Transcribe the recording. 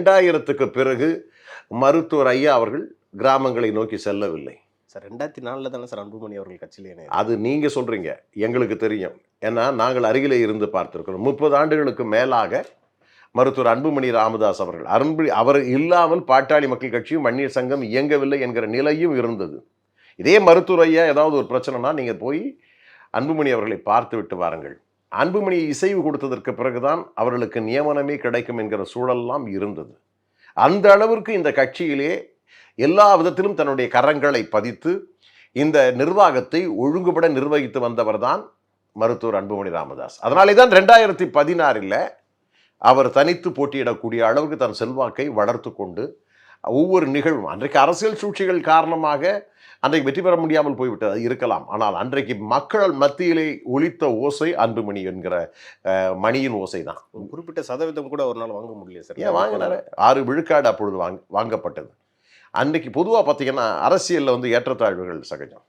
2000க்கு பிறகு மருத்துவர் ஐயா அவர்கள் கிராமங்களை நோக்கி செல்லவில்லை. சார் 2004 தானே சார் அன்புமணி அவர்கள் கட்சியிலே? அது நீங்க சொல்றீங்க, எங்களுக்கு தெரியும். ஏன்னா நாங்கள் அருகிலே இருந்து பார்த்திருக்கிறோம். 30 ஆண்டுகளுக்கு மேலாக மருத்துவர் அன்புமணி ராமதாஸ் அவர்கள் அவர் இல்லாமல் பாட்டாளி மக்கள் கட்சியும் வன்னியர் சங்கம் இயங்கவில்லை என்கிற நிலையும் இருந்தது. இதே மருத்துவர் ஐயா ஏதாவது ஒரு பிரச்சனைனா நீங்க போய் அன்புமணி அவர்களை பார்த்து விட்டு வாருங்கள். அன்புமணி இசைவு கொடுத்ததற்கு பிறகுதான் அவர்களுக்கு நியமனமே கிடைக்கும் என்கிற சூழல்லாம் இருந்தது. அந்த அளவிற்கு இந்த கட்சியிலே எல்லா விதத்திலும் தன்னுடைய கரங்களை பதித்து இந்த நிர்வாகத்தை ஒழுங்குபட நிர்வகித்து வந்தவர் தான் மருத்துவர் அன்புமணி ராமதாஸ். அதனாலே தான் 2016 அவர் தனித்து போட்டியிடக்கூடிய அளவுக்கு தன் செல்வாக்கை வளர்த்து கொண்டு ஒவ்வொரு நிகழ்வும், அன்றைக்கு அரசியல் சூழ்ச்சிகள் காரணமாக அன்றைக்கு வெற்றி பெற முடியாமல் போய்விட்டது இருக்கலாம். ஆனால் அன்றைக்கு மக்கள் மத்தியிலே ஒலித்த ஓசை அன்புமணி என்கிற மணியின் ஓசை தான். குறிப்பிட்ட சதவீதம் கூட ஒரு நாள் வாங்க முடியல சார். ஏன் வாங்கினாரு? 6 விழுக்காடு அப்பொழுது வாங்கப்பட்டது. அன்றைக்கு பொதுவாக பார்த்தீங்கன்னா அரசியலில் ஏற்றத்தாழ்வுகள் சகஜம்.